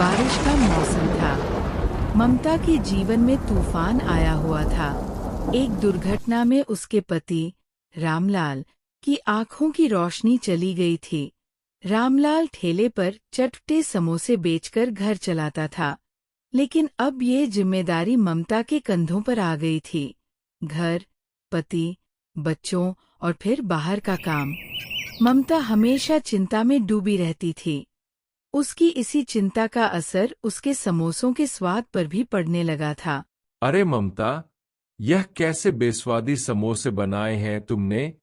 बारिश का मौसम था। ममता के जीवन में तूफान आया हुआ था। एक दुर्घटना में उसके पति रामलाल की आंखों की रोशनी चली गई थी। रामलाल ठेले पर चटपटे समोसे बेचकर घर चलाता था, लेकिन अब ये जिम्मेदारी ममता के कंधों पर आ गई थी। घर, पति, बच्चों और फिर बाहर का काम। ममता हमेशा चिंता में डूबी रहती थी। उसकी इसी चिंता का असर उसके समोसों के स्वाद पर भी पड़ने लगा था। अरे ममता, यह कैसे बेस्वादी समोसे बनाए हैं तुमने?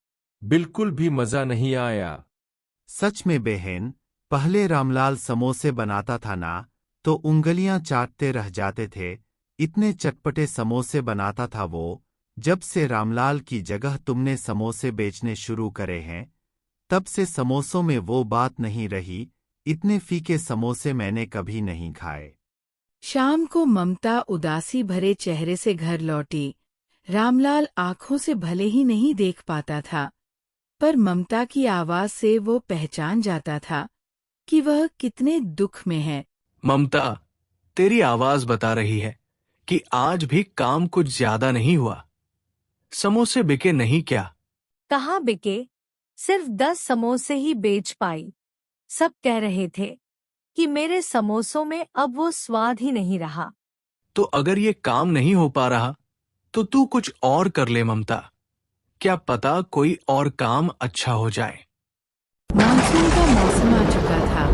बिल्कुल भी मजा नहीं आया। सच में बहन, पहले रामलाल समोसे बनाता था ना, तो उंगलियां चाटते रह जाते थे। इतने चटपटे समोसे बनाता था वो। जब से रामलाल की जगह तुमने समोसे बेचने शुरू करे हैं, तब से समोसों में वो बात नहीं रही। इतने फीके समोसे मैंने कभी नहीं खाए। शाम को ममता उदासी भरे चेहरे से घर लौटी। रामलाल आंखों से भले ही नहीं देख पाता था, पर ममता की आवाज से वो पहचान जाता था कि वह कितने दुख में है। ममता, तेरी आवाज बता रही है कि आज भी काम कुछ ज्यादा नहीं हुआ। समोसे बिके नहीं क्या? कहाँ बिके? सिर्फ 10 समोसे ही बेच पाई। सब कह रहे थे कि मेरे समोसों में अब वो स्वाद ही नहीं रहा। तो अगर ये काम नहीं हो पा रहा तो तू कुछ और कर ले ममता। क्या पता कोई और काम अच्छा हो जाए। मानसून का मौसम आ चुका था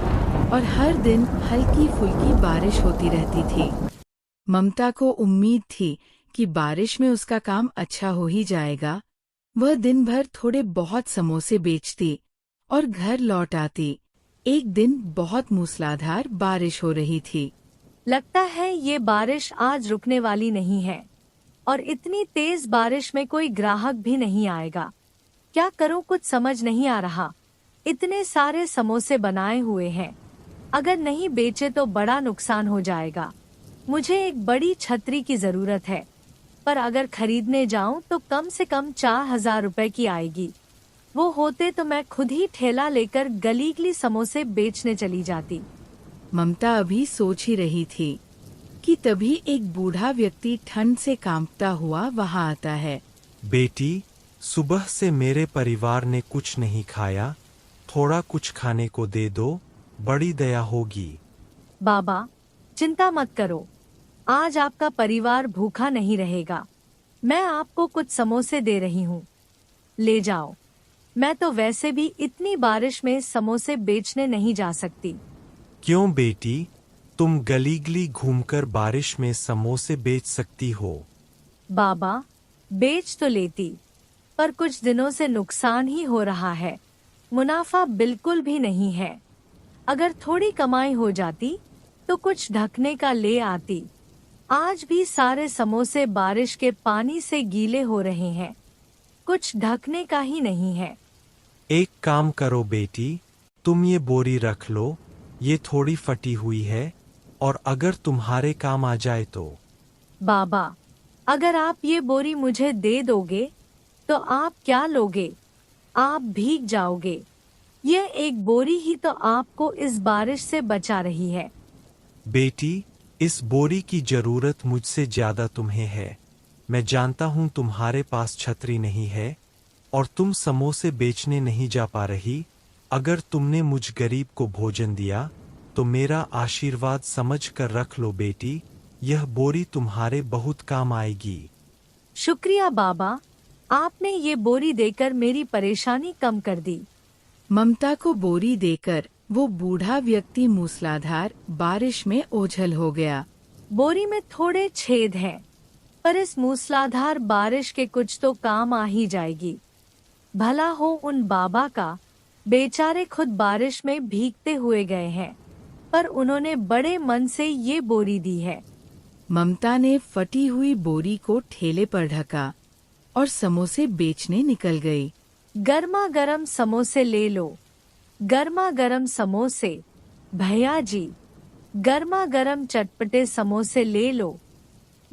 और हर दिन हल्की फुल्की बारिश होती रहती थी। ममता को उम्मीद थी कि बारिश में उसका काम अच्छा हो ही जाएगा। वह दिन भर थोड़े बहुत समोसे बेचती और घर लौट आती। एक दिन बहुत मूसलाधार बारिश हो रही थी। लगता है ये बारिश आज रुकने वाली नहीं है, और इतनी तेज बारिश में कोई ग्राहक भी नहीं आएगा। क्या करूं, कुछ समझ नहीं आ रहा। इतने सारे समोसे बनाए हुए हैं, अगर नहीं बेचे तो बड़ा नुकसान हो जाएगा। मुझे एक बड़ी छतरी की जरूरत है, पर अगर खरीदने जाऊं तो कम से कम 4,000 रुपए की आएगी। वो होते तो मैं खुद ही ठेला लेकर गली गली समोसे बेचने चली जाती। ममता अभी सोच ही रही थी कि तभी एक बूढ़ा व्यक्ति ठंड से कांपता हुआ वहां आता है। बेटी, सुबह से मेरे परिवार ने कुछ नहीं खाया, थोड़ा कुछ खाने को दे दो, बड़ी दया होगी। बाबा, चिंता मत करो, आज आपका परिवार भूखा नहीं रहेगा। मैं आपको कुछ समोसे दे रही हूँ, ले जाओ। मैं तो वैसे भी इतनी बारिश में समोसे बेचने नहीं जा सकती। क्यों बेटी, तुम गली गली घूमकर बारिश में समोसे बेच सकती हो। बाबा, बेच तो लेती, पर कुछ दिनों से नुकसान ही हो रहा है। मुनाफा बिल्कुल भी नहीं है। अगर थोड़ी कमाई हो जाती तो कुछ ढकने का ले आती। आज भी सारे समोसे बारिश के पानी से गीले हो रहे हैं, कुछ ढकने का ही नहीं है। एक काम करो बेटी, तुम ये बोरी रख लो, ये थोड़ी फटी हुई है, और अगर तुम्हारे काम आ जाए तो। बाबा, अगर आप ये बोरी मुझे दे दोगे तो आप क्या लोगे? आप भीग जाओगे। यह एक बोरी ही तो आपको इस बारिश से बचा रही है। बेटी, इस बोरी की जरूरत मुझसे ज्यादा तुम्हें है। मैं जानता हूँ तुम्हारे पास छतरी नहीं है और तुम समोसे बेचने नहीं जा पा रही। अगर तुमने मुझ गरीब को भोजन दिया तो मेरा आशीर्वाद समझ कर रख लो बेटी, यह बोरी तुम्हारे बहुत काम आएगी। शुक्रिया बाबा, आपने ये बोरी देकर मेरी परेशानी कम कर दी। ममता को बोरी देकर वो बूढ़ा व्यक्ति मूसलाधार बारिश में ओझल हो गया। बोरी में थोड़े छेद हैं, पर इस मूसलाधार बारिश के कुछ तो काम आ ही जाएगी। भला हो उन बाबा का, बेचारे खुद बारिश में भीगते हुए गए हैं, पर उन्होंने बड़े मन से ये बोरी दी है। ममता ने फटी हुई बोरी को ठेले पर ढका और समोसे बेचने निकल गई। गर्मा गर्म समोसे ले लो, गर्मा गर्म समोसे। भैया जी, गर्मा गर्म चटपटे समोसे ले लो।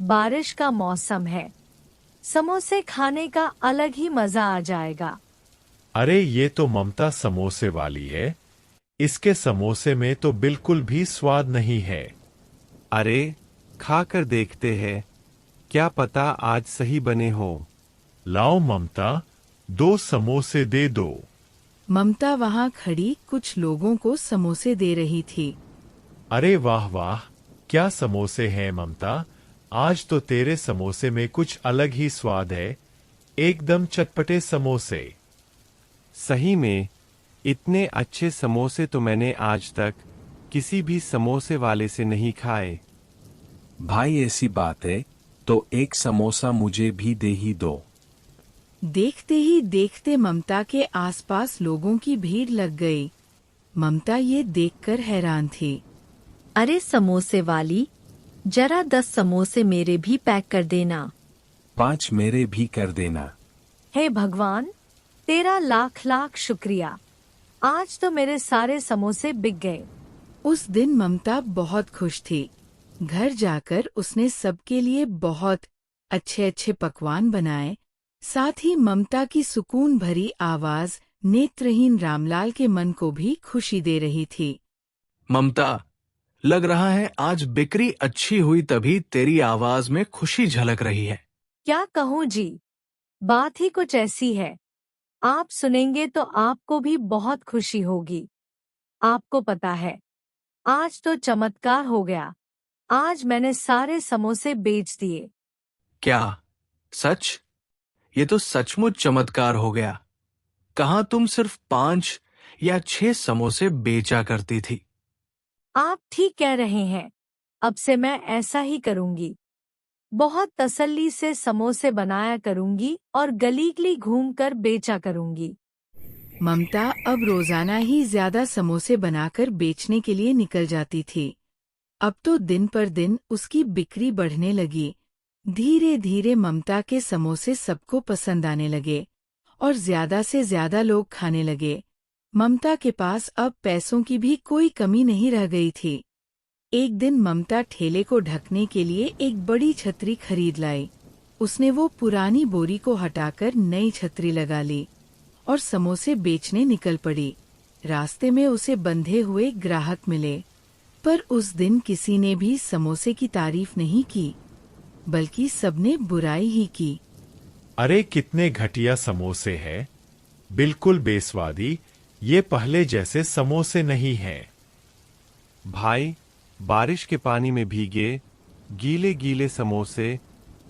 बारिश का मौसम है, समोसे खाने का अलग ही मजा आ जाएगा। अरे ये तो ममता समोसे वाली है। इसके समोसे में तो बिल्कुल भी स्वाद नहीं है। अरे, खा कर देखते हैं, क्या पता आज सही बने हो। लाओ ममता, 2 समोसे दे दो। ममता वहां खड़ी कुछ लोगों को समोसे दे रही थी। अरे वाह वाह, क्या समोसे हैं ममता, आज तो तेरे समोसे में कुछ अलग ही स्वाद है, एकदम चटपटे समोसे। सही में, इतने अच्छे समोसे तो मैंने आज तक किसी भी समोसे वाले से नहीं खाए। भाई ऐसी बात है तो एक समोसा मुझे भी दे ही दो। देखते ही देखते ममता के आसपास लोगों की भीड़ लग गई। ममता ये देखकर हैरान थी। अरे समोसे वाली, जरा 10 समोसे मेरे भी पैक कर देना। 5 मेरे भी कर देना। हे भगवान, तेरा लाख लाख शुक्रिया, आज तो मेरे सारे समोसे बिक गए। उस दिन ममता बहुत खुश थी। घर जाकर उसने सबके लिए बहुत अच्छे अच्छे पकवान बनाए। साथ ही ममता की सुकून भरी आवाज नेत्रहीन रामलाल के मन को भी खुशी दे रही थी। ममता, लग रहा है आज बिक्री अच्छी हुई तभी तेरी आवाज में खुशी झलक रही है। क्या कहूँ जी, बात ही कुछ ऐसी है। आप सुनेंगे तो आपको भी बहुत खुशी होगी। आपको पता है, आज तो चमत्कार हो गया। आज मैंने सारे समोसे बेच दिए। क्या सच? ये तो सचमुच चमत्कार हो गया। कहाँ तुम सिर्फ 5 या 6 समोसे बेचा करती थी। आप ठीक कह रहे हैं, अब से मैं ऐसा ही करूंगी। बहुत तसल्ली से समोसे बनाया करूंगी और गली गली घूमकर बेचा करूंगी। ममता अब रोजाना ही ज्यादा समोसे बनाकर बेचने के लिए निकल जाती थी। अब तो दिन पर दिन उसकी बिक्री बढ़ने लगी। धीरे धीरे ममता के समोसे सबको पसंद आने लगे और ज्यादा से ज्यादा लोग खाने लगे। ममता के पास अब पैसों की भी कोई कमी नहीं रह गई थी। एक दिन ममता ठेले को ढकने के लिए एक बड़ी छतरी खरीद लाई। उसने वो पुरानी बोरी को हटाकर नई छतरी लगा ली और समोसे बेचने निकल पड़ी। रास्ते में उसे बंधे हुए ग्राहक मिले, पर उस दिन किसी ने भी समोसे की तारीफ नहीं की, बल्कि सबने बुराई ही की। अरे कितने घटिया समोसे हैं, बिल्कुल बेस्वादी, ये पहले जैसे समोसे नहीं हैं। भाई, बारिश के पानी में भीगे गीले गीले समोसे,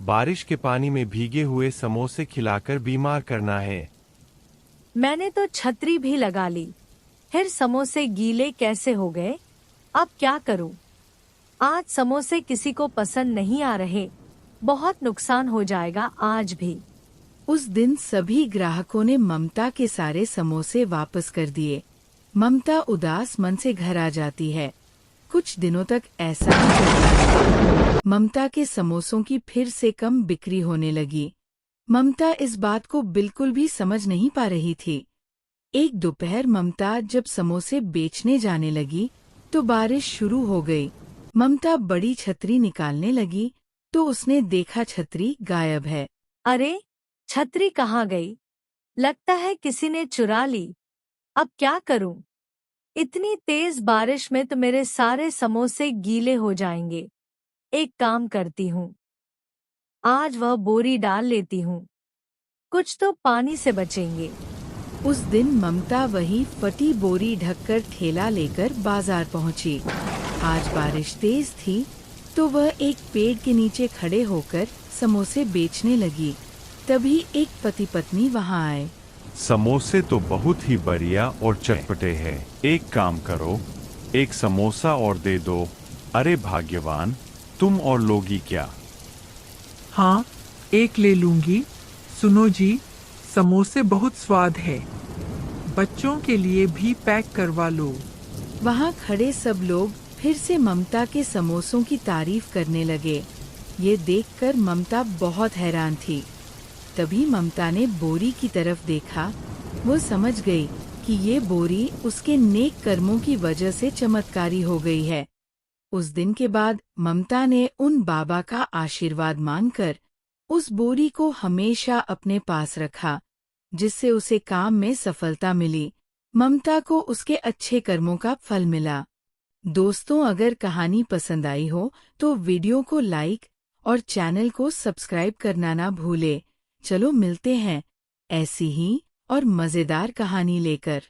बारिश के पानी में भीगे हुए समोसे खिलाकर बीमार करना है। मैंने तो छतरी भी लगा ली, फिर समोसे गीले कैसे हो गए? अब क्या करूं? आज समोसे किसी को पसंद नहीं आ रहे, बहुत नुकसान हो जाएगा आज भी। उस दिन सभी ग्राहकों ने ममता के सारे समोसे वापस कर दिए। ममता उदास मन से घर आ जाती है। कुछ दिनों तक ऐसा ही चलता है। ममता के समोसों की फिर से कम बिक्री होने लगी। ममता इस बात को बिल्कुल भी समझ नहीं पा रही थी। एक दोपहर ममता जब समोसे बेचने जाने लगी तो बारिश शुरू हो गई। ममता बड़ी छतरी निकालने लगी तो उसने देखा छतरी गायब है। अरे, छतरी कहाँ गई? लगता है किसी ने चुरा ली। अब क्या करूं? इतनी तेज बारिश में तो मेरे सारे समोसे गीले हो जाएंगे। एक काम करती हूँ, आज वह बोरी डाल लेती हूँ, कुछ तो पानी से बचेंगे। उस दिन ममता वही फटी बोरी ढककर ठेला लेकर बाजार पहुंची। आज बारिश तेज थी तो वह एक पेड़ के नीचे खड़े होकर समोसे बेचने लगी। तभी एक पति पत्नी वहां आए। समोसे तो बहुत ही बढ़िया और चटपटे हैं। एक काम करो, एक समोसा और दे दो। अरे भाग्यवान, तुम और लोगी क्या? हाँ, एक ले लूंगी। सुनो जी, समोसे बहुत स्वाद है, बच्चों के लिए भी पैक करवा लो। वहां खड़े सब लोग फिर से ममता के समोसों की तारीफ करने लगे। ये देखकर ममता बहुत हैरान थी। तभी ममता ने बोरी की तरफ देखा। वो समझ गई कि ये बोरी उसके नेक कर्मों की वजह से चमत्कारी हो गई है। उस दिन के बाद ममता ने उन बाबा का आशीर्वाद मानकर उस बोरी को हमेशा अपने पास रखा, जिससे उसे काम में सफलता मिली। ममता को उसके अच्छे कर्मों का फल मिला। दोस्तों, अगर कहानी पसंद आई हो तो वीडियो को लाइक और चैनल को सब्सक्राइब करना ना भूले। चलो मिलते हैं ऐसी ही और मज़ेदार कहानी लेकर।